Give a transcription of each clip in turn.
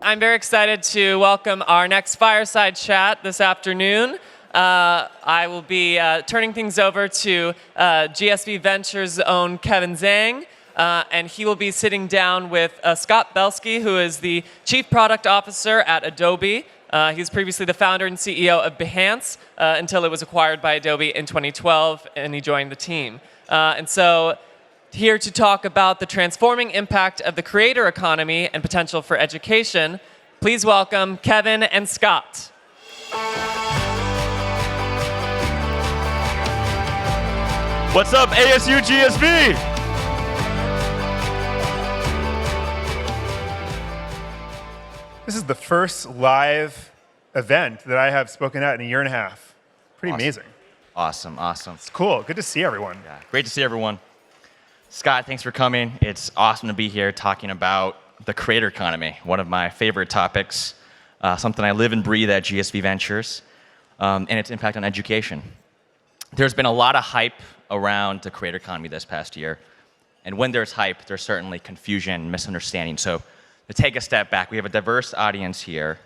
I'm very excited to welcome our next fireside chat this afternoon. I will be turning things over to GSV Ventures' own Kevin Zhang, and he will be sitting down with Scott Belsky, who is the Chief Product Officer at Adobe. He was previously the founder and CEO of Behance until it was acquired by Adobe in 2012, and he joined the team. And so here to talk about the transforming impact of the creator economy and potential for education, please welcome Kevin and Scott. What's up, ASU+GSV? This is the first live event that I have spoken at in a year and a half. Pretty amazing. Awesome. It's cool. Good to see everyone. Yeah, great to see everyone. Scott, thanks for coming. It's awesome to be here talking about the creator economy, one of my favorite topics, something I live and breathe at GSV Ventures, and its impact on education. There's been a lot of hype around the creator economy this past year, and when there's hype, there's certainly confusion and misunderstanding. So to take a step back, we have a diverse audience here.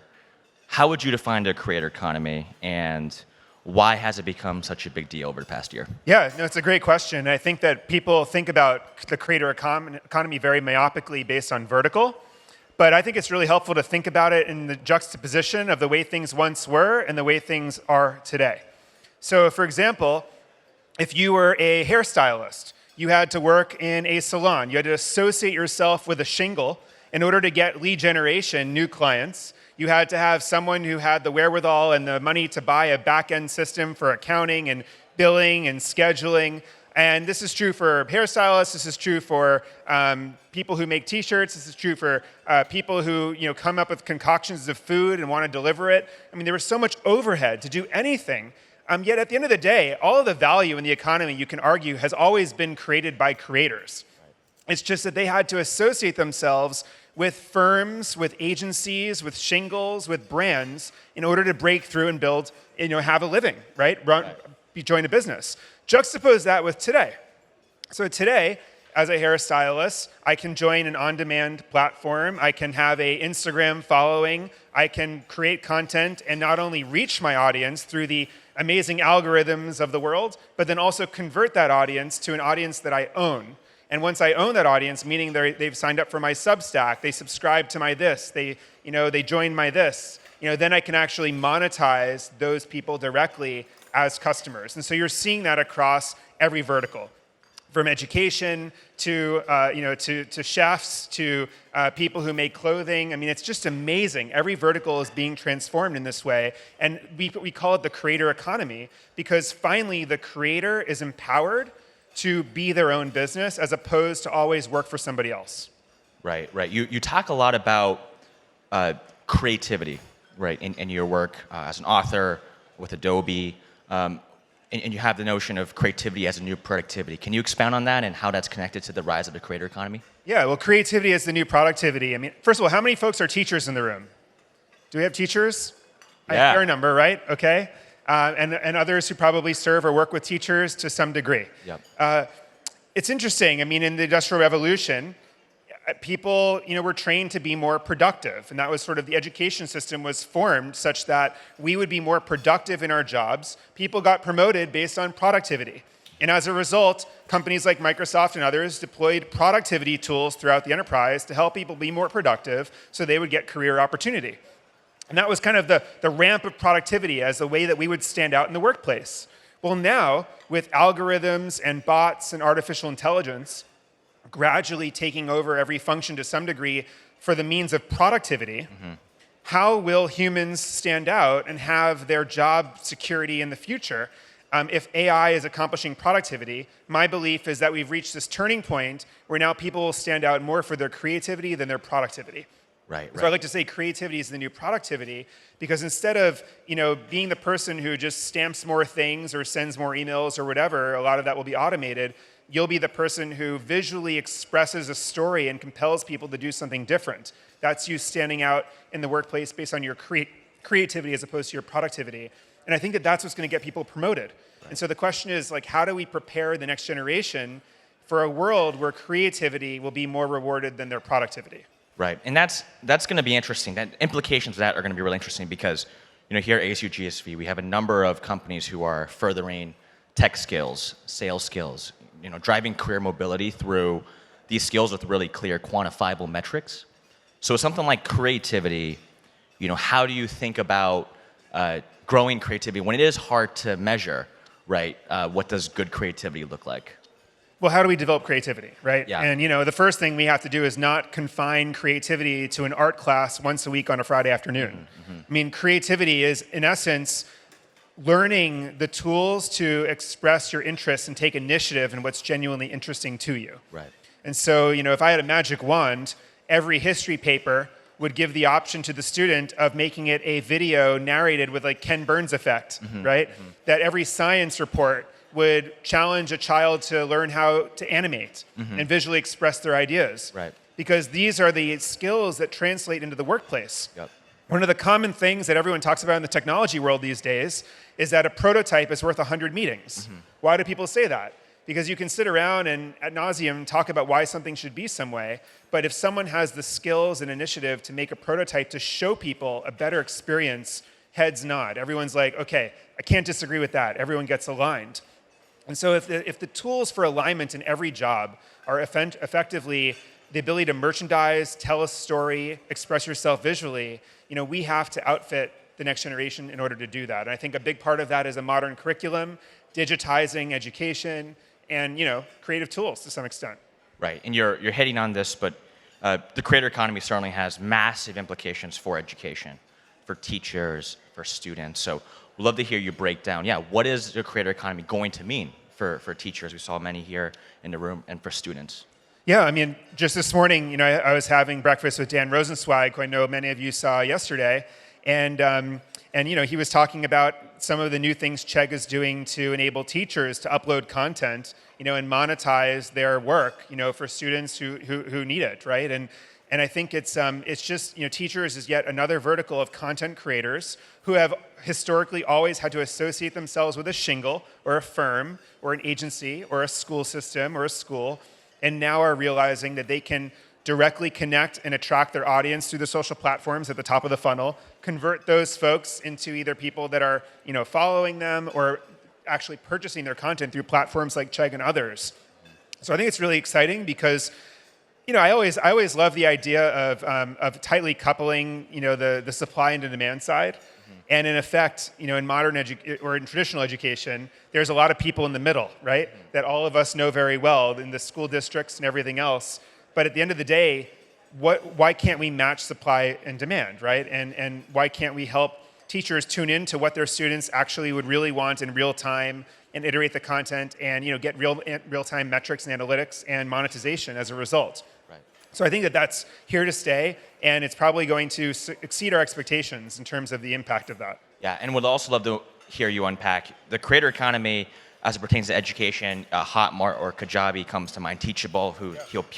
How would you define the creator economy, and why has it become such a big deal over the past year? Yeah, no, it's a great question. I think that people think about the creator economy very myopically based on vertical, but I think it's really helpful to think about it in the juxtaposition of the way things once were and the way things are today. So for example, if you were a hairstylist, you had to work in a salon. You had to associate yourself with a shingle in order to get lead generation, new clients. You had to have someone who had the wherewithal and the money to buy a back-end system for accounting and billing and scheduling. And this is true for hairstylists. This is true for people who make T-shirts. This is true for people who come up with concoctions of food and want to deliver it. I mean, there was so much overhead to do anything. Yet at the end of the day, all of the value in the economy, you can argue, has always been created by creators. It's just that they had to associate themselves with firms, with agencies, with shingles, with brands in order to break through and build, have a living, right? Join a business. Juxtapose that with today. So today, as a hairstylist, I can join an on-demand platform. I can have an Instagram following. I can create content and not only reach my audience through the amazing algorithms of the world, but then also convert that audience to an audience that I own. And once I own that audience, meaning they've signed up for my Substack, they subscribe to my this, they join my this, then I can actually monetize those people directly as customers. And so you're seeing that across every vertical, from education to chefs to people who make clothing. I mean, it's just amazing. Every vertical is being transformed in this way, and we call it the creator economy because finally the creator is empowered to be their own business as opposed to always work for somebody else. Right. You talk a lot about creativity, right, in your work as an author with Adobe, and you have the notion of creativity as a new productivity. Can you expound on that and how that's connected to the rise of the creator economy? Yeah, well, creativity is the new productivity. I mean, first of all, how many folks are teachers in the room? Do we have teachers? Yeah. A fair number, right? Okay. And others who probably serve or work with teachers to some degree. Yep. It's interesting. I mean, in the Industrial Revolution, people were trained to be more productive. And that was sort of the education system was formed such that we would be more productive in our jobs. People got promoted based on productivity. And as a result, companies like Microsoft and others deployed productivity tools throughout the enterprise to help people be more productive so they would get career opportunity. And that was kind of the ramp of productivity as the way that we would stand out in the workplace. Well, now, with algorithms and bots and artificial intelligence gradually taking over every function to some degree for the means of productivity, how will humans stand out and have their job security in the future? If AI is accomplishing productivity, my belief is that we've reached this turning point where now people will stand out more for their creativity than their productivity. Right. So I like to say creativity is the new productivity because instead of being the person who just stamps more things or sends more emails or whatever, a lot of that will be automated. You'll be the person who visually expresses a story and compels people to do something different. That's you standing out in the workplace based on your creativity as opposed to your productivity. And I think that that's what's going to get people promoted. Right. And so the question is, how do we prepare the next generation for a world where creativity will be more rewarded than their productivity. Right, and that's going to be interesting. That implications of that are going to be really interesting because, here at ASU+GSV, we have a number of companies who are furthering tech skills, sales skills, driving career mobility through these skills with really clear, quantifiable metrics. So something like creativity, how do you think about growing creativity when it is hard to measure, right? What does good creativity look like? Well, how do we develop creativity, right? Yeah. And the first thing we have to do is not confine creativity to an art class once a week on a Friday afternoon. I mean, creativity is, in essence, learning the tools to express your interests and take initiative in what's genuinely interesting to you. Right. And so, if I had a magic wand, every history paper would give the option to the student of making it a video narrated with like Ken Burns effect, right? That every science report would challenge a child to learn how to animate and visually express their ideas. Right. Because these are the skills that translate into the workplace. Yep. One of the common things that everyone talks about in the technology world these days is that a prototype is worth 100 meetings. Why do people say that? Because you can sit around and ad nauseum talk about why something should be some way, but if someone has the skills and initiative to make a prototype to show people a better experience, heads nod. Everyone's like, okay, I can't disagree with that. Everyone gets aligned. And so if the tools for alignment in every job are effectively the ability to merchandise, tell a story, express yourself visually, we have to outfit the next generation in order to do that. And I think a big part of that is a modern curriculum, digitizing education, and creative tools to some extent. Right, and you're hitting on this, but the creator economy certainly has massive implications for education, for teachers, for students. So we'd love to hear you break down, what is the creator economy going to mean for teachers? We saw many here in the room, and for students. Yeah, I mean, just this morning, I was having breakfast with Dan Rosenzweig, who I know many of you saw yesterday, and he was talking about some of the new things Chegg is doing to enable teachers to upload content, and monetize their work, for students who need it, right? And I think it's just, teachers is yet another vertical of content creators who have historically always had to associate themselves with a shingle or a firm or an agency or a school system or a school, and now are realizing that they can directly connect and attract their audience through the social platforms at the top of the funnel, convert those folks into either people that are, following them or actually purchasing their content through platforms like Chegg and others. So I think it's really exciting because, I always love the idea of tightly coupling, the supply and the demand side. And in effect, in modern or in traditional education, there's a lot of people in the middle, right? That all of us know very well in the school districts and everything else. But at the end of the day, why can't we match supply and demand, right? And why can't we help teachers tune in to what their students actually would really want in real time and iterate the content and get real-time metrics and analytics and monetization as a result. Right. So I think that that's here to stay, and it's probably going to exceed our expectations in terms of the impact of that. Yeah, and would also love to hear you unpack the creator economy as it pertains to education. Hotmart or Kajabi comes to mind. Teachable, who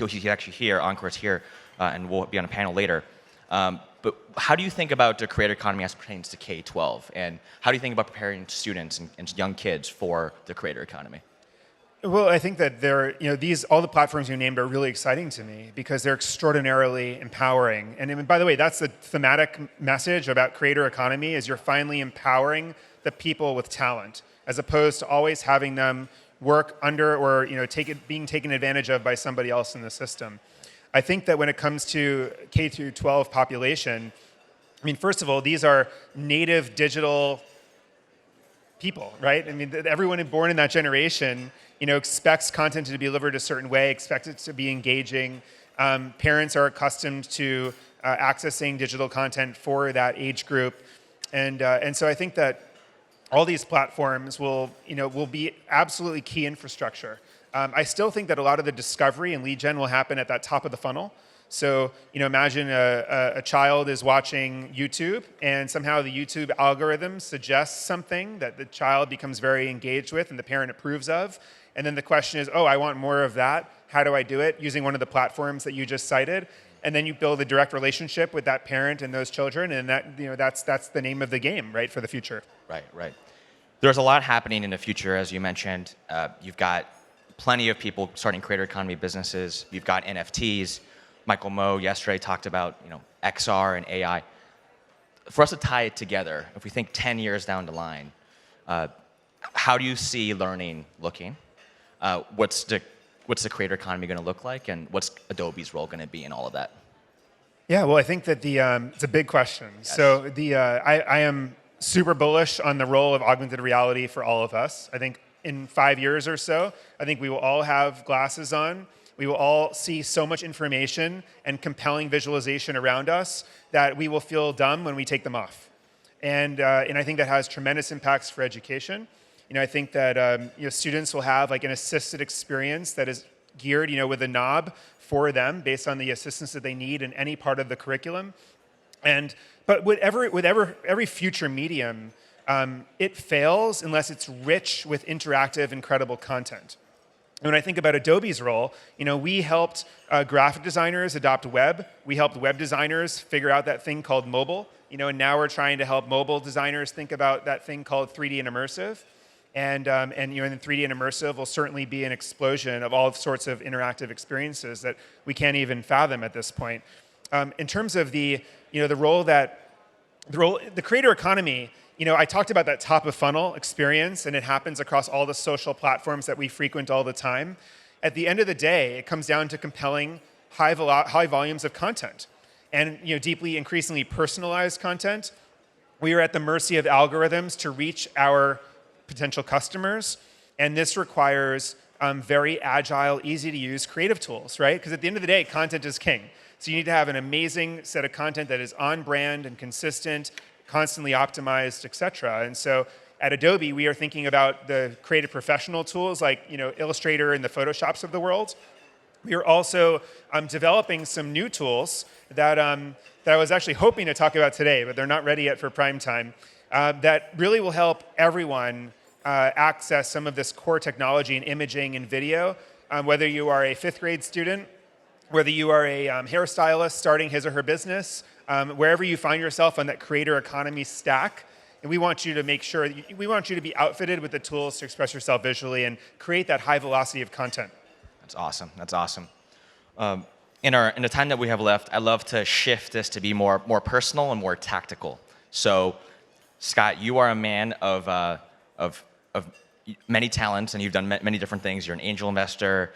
he's actually here, Encore's here, and we'll be on a panel later. But how do you think about the creator economy as it pertains to K-12? And how do you think about preparing students and young kids for the creator economy? Well, I think that all the platforms you named are really exciting to me because they're extraordinarily empowering. And by the way, that's the thematic message about creator economy is you're finally empowering the people with talent as opposed to always having them work under or being taken advantage of by somebody else in the system. I think that when it comes to K-12 population, first of all, these are native digital people, right? Everyone born in that generation, expects content to be delivered a certain way, expects it to be engaging. Parents are accustomed to accessing digital content for that age group, and so I think that all these platforms will be absolutely key infrastructure. I still think that a lot of the discovery and lead gen will happen at that top of the funnel. So, imagine a child is watching YouTube and somehow the YouTube algorithm suggests something that the child becomes very engaged with and the parent approves of. And then the question is, I want more of that. How do I do it? Using one of the platforms that you just cited. And then you build a direct relationship with that parent and those children. And that's the name of the game, right, for the future. Right. There's a lot happening in the future, as you mentioned. You've got plenty of people starting creator economy businesses. You've got NFTs. Michael Moe yesterday talked about XR and AI. For us to tie it together, if we think 10 years down the line, how do you see learning looking? What's the creator economy going to look like, and what's Adobe's role going to be in all of that? Yeah, well, I think that it's a big question. Yes. So I am super bullish on the role of augmented reality for all of us. I think in 5 years or so, I think we will all have glasses on. We will all see so much information and compelling visualization around us that we will feel dumb when we take them off. And I think that has tremendous impacts for education. I think that students will have like an assisted experience that is geared, with a knob for them based on the assistance that they need in any part of the curriculum. But with every future medium, it fails unless it's rich with interactive, incredible content. And when I think about Adobe's role, we helped graphic designers adopt web. We helped web designers figure out that thing called mobile. And now we're trying to help mobile designers think about that thing called 3D and immersive. And 3D and immersive will certainly be an explosion of all sorts of interactive experiences that we can't even fathom at this point. In terms of the creator economy, I talked about that top of funnel experience, and it happens across all the social platforms that we frequent all the time. At the end of the day, it comes down to compelling high volumes of content, and deeply, increasingly personalized content. We are at the mercy of algorithms to reach our potential customers, and this requires very agile, easy to use creative tools, right? Because at the end of the day, content is king. So you need to have an amazing set of content that is on brand and consistent, constantly optimized, et cetera. And so at Adobe, we are thinking about the creative professional tools like Illustrator and the Photoshops of the world. We are also developing some new tools that I was actually hoping to talk about today, but they're not ready yet for prime time. That really will help everyone access some of this core technology in imaging and video, whether you are a 5th grade student, whether you are a hairstylist starting his or her business, wherever you find yourself on that creator economy stack. And we want you to make sure, we want you to be outfitted with the tools to express yourself visually and create that high velocity of content. That's awesome. That's awesome. In the time that we have left, I'd love to shift this to be more personal and more tactical. So, Scott, you are a man of many talents, and you've done many different things. You're an angel investor.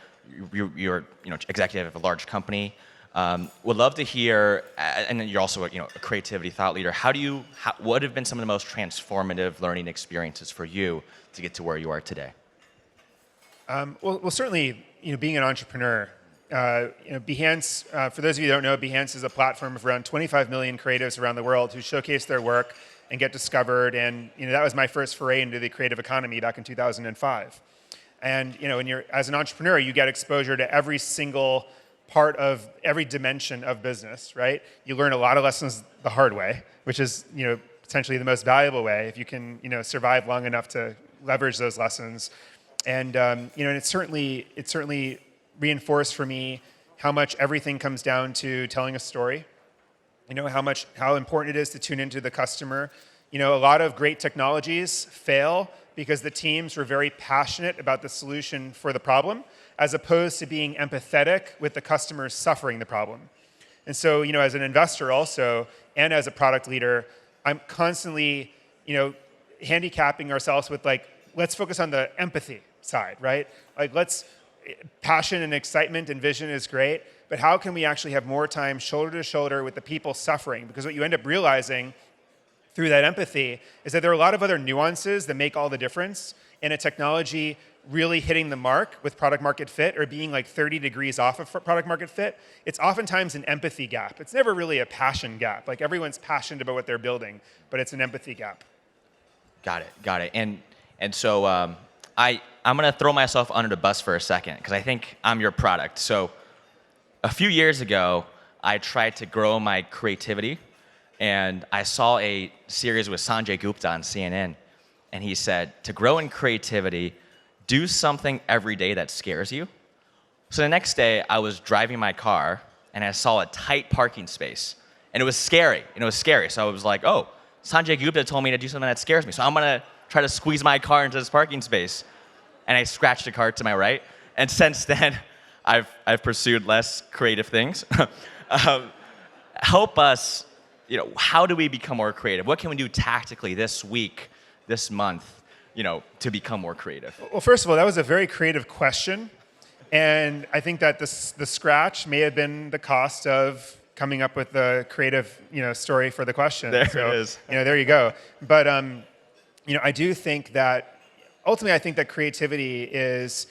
You're executive of a large company. Would love to hear, and then you're also a creativity thought leader. What have been some of the most transformative learning experiences for you to get to where you are today? Well, certainly, being an entrepreneur. Behance, for those of you who don't know, Behance is a platform of around 25 million creatives around the world who showcase their work and get discovered. And that was my first foray into the creative economy back in 2005. And when as an entrepreneur, you get exposure to every single part of every dimension of business, right? You learn a lot of lessons the hard way, which is potentially the most valuable way if you can survive long enough to leverage those lessons. And it certainly reinforced for me how much everything comes down to telling a story. How important it is to tune into the customer. A lot of great technologies fail because the teams were very passionate about the solution for the problem, as opposed to being empathetic with the customers suffering the problem. And so, as an investor also, and as a product leader, I'm constantly, handicapping ourselves with let's focus on the empathy side, right? Passion and excitement and vision is great, but how can we actually have more time shoulder to shoulder with the people suffering? Because what you end up realizing through that empathy is that there are a lot of other nuances that make all the difference in a technology really hitting the mark with product market fit or being 30 degrees off of product market fit. It's oftentimes an empathy gap. It's never really a passion gap. Everyone's passionate about what they're building, but it's an empathy gap. Got it. And so I'm going to throw myself under the bus for a second because I think I'm your product. So a few years ago, I tried to grow my creativity, and I saw a series with Sanjay Gupta on CNN, and he said, to grow in creativity, do something every day that scares you. So the next day, I was driving my car, and I saw a tight parking space, and it was scary. So I was like, oh, Sanjay Gupta told me to do something that scares me, so I'm going to try to squeeze my car into this parking space. And I scratched a car to my right, And since then, I've pursued less creative things. Help us, how do we become more creative? What can we do tactically this week, this month, to become more creative? Well, first of all, that was a very creative question. And I think that the scratch may have been the cost of coming up with the creative, story for the question. There it is. There you go. But, I do think that, ultimately, I think that creativity is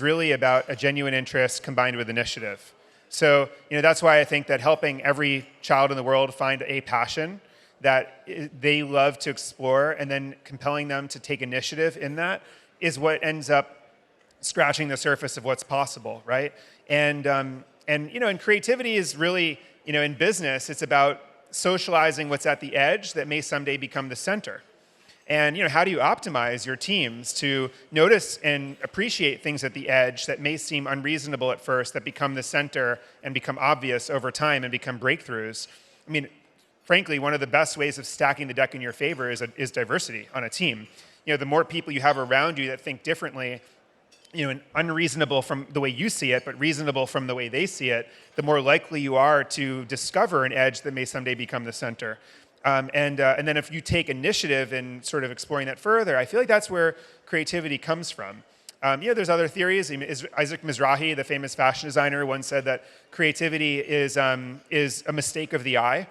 really about a genuine interest combined with initiative. So, that's why I think that helping every child in the world find a passion that they love to explore and then compelling them to take initiative in that is what ends up scratching the surface of what's possible, right? And creativity is really, in business, it's about socializing what's at the edge that may someday become the center. And how do you optimize your teams to notice and appreciate things at the edge that may seem unreasonable at first, that become the center and become obvious over time and become breakthroughs? I mean, frankly, one of the best ways of stacking the deck in your favor is diversity on a team. The more people you have around you that think differently, and unreasonable from the way you see it, but reasonable from the way they see it, the more likely you are to discover an edge that may someday become the center. And then if you take initiative in sort of exploring that further, I feel like that's where creativity comes from. There's other theories. Isaac Mizrahi, the famous fashion designer, once said that creativity is a mistake of the eye.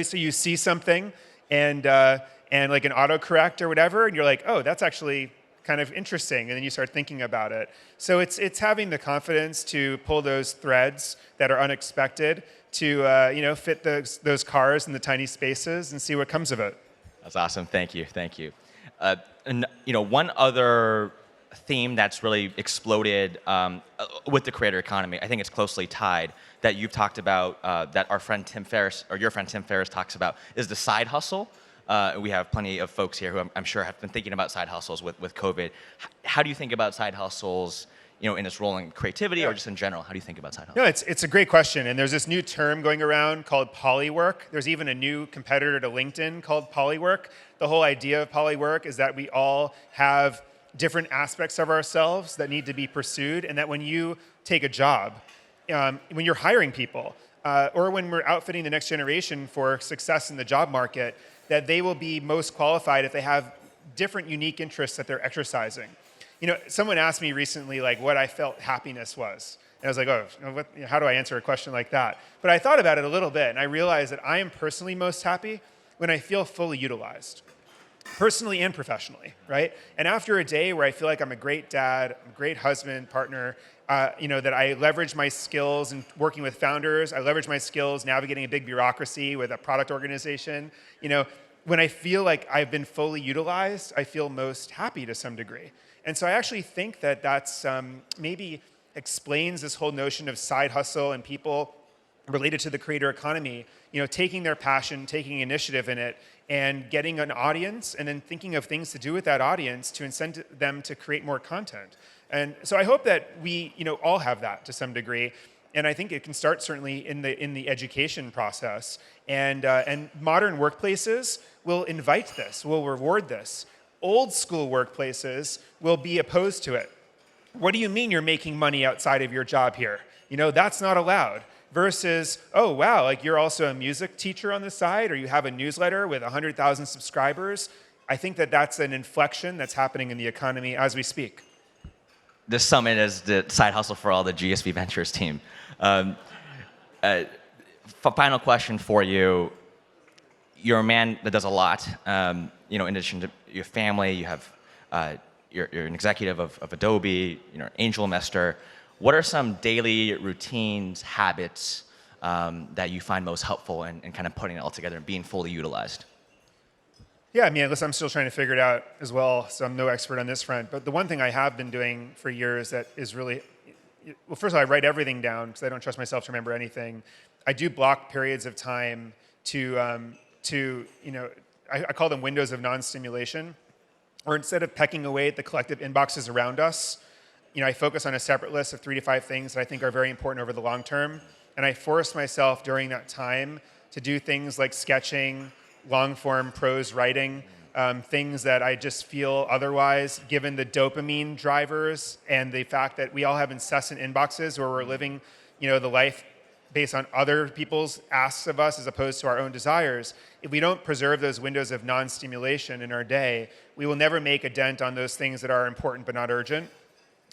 So you see something and like an autocorrect or whatever, and you're like, oh, that's actually kind of interesting, and then you start thinking about it. So it's having the confidence to pull those threads that are unexpected to fit those cars in the tiny spaces and see what comes of it. That's awesome. Thank you. And one other theme that's really exploded with the creator economy, I think it's closely tied, that you've talked about, that our friend Tim Ferriss, or your friend Tim Ferriss talks about, is the side hustle. We have plenty of folks here who I'm sure have been thinking about side hustles with COVID. How do you think about side hustles, in its role in creativity, or just in general? How do you think about side hustles? No, it's a great question. And there's this new term going around called polywork. There's even a new competitor to LinkedIn called polywork. The whole idea of polywork is that we all have different aspects of ourselves that need to be pursued, and that when you take a job, when you're hiring people, or when we're outfitting the next generation for success in the job market, that they will be most qualified if they have different unique interests that they're exercising. Someone asked me recently, what I felt happiness was. And I was like, how do I answer a question like that? But I thought about it a little bit, and I realized that I am personally most happy when I feel fully utilized, personally and professionally, right? And after a day where I feel like I'm a great dad, a great husband, partner, that I leverage my skills in working with founders, I leverage my skills navigating a big bureaucracy with a product organization, when I feel like I've been fully utilized, I feel most happy to some degree. And so I actually think that that's maybe explains this whole notion of side hustle and people related to the creator economy, taking their passion, taking initiative in it, and getting an audience, and then thinking of things to do with that audience to incent them to create more content. And so I hope that we, all have that to some degree. And I think it can start certainly in the education process. And modern workplaces will invite this, will reward this. Old school workplaces will be opposed to it. What do you mean you're making money outside of your job here? That's not allowed. Versus, oh, wow, you're also a music teacher on the side, or you have a newsletter with 100,000 subscribers. I think that that's an inflection that's happening in the economy as we speak. This summit is the side hustle for all the GSV Ventures team. Final question for you. You're a man that does a lot. In addition to your family, you have you're an executive of Adobe. You're an angel investor. What are some daily routines, habits that you find most helpful in kind of putting it all together and being fully utilized? Yeah, listen, I'm still trying to figure it out as well, so I'm no expert on this front. But the one thing I have been doing for years that is really, well, first of all, I write everything down because I don't trust myself to remember anything. I do block periods of time to I call them windows of non-stimulation, or instead of pecking away at the collective inboxes around us, I focus on a separate list of 3 to 5 things that I think are very important over the long term. And I force myself during that time to do things like sketching, long-form prose writing, things that I just feel otherwise, given the dopamine drivers and the fact that we all have incessant inboxes where we're living, the life based on other people's asks of us as opposed to our own desires. If we don't preserve those windows of non-stimulation in our day, we will never make a dent on those things that are important but not urgent.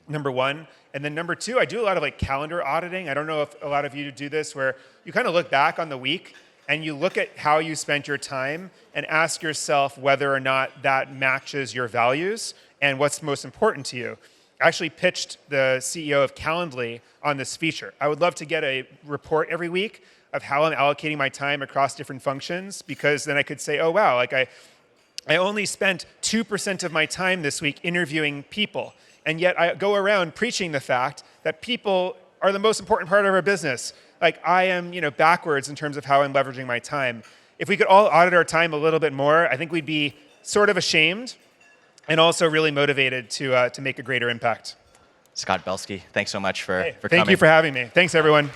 Number one. And then number two, I do a lot of calendar auditing. I don't know if a lot of you do this, where you kind of look back on the week and you look at how you spent your time and ask yourself whether or not that matches your values and what's most important to you. I actually pitched the CEO of Calendly on this feature. I would love to get a report every week of how I'm allocating my time across different functions, because then I could say, oh wow, I only spent 2% of my time this week interviewing people, and yet I go around preaching the fact that people are the most important part of our business. I am, backwards in terms of how I'm leveraging my time. If we could all audit our time a little bit more, I think we'd be sort of ashamed and also really motivated to make a greater impact. Scott Belsky, thanks so much for coming. Thank you for having me. Thanks, everyone.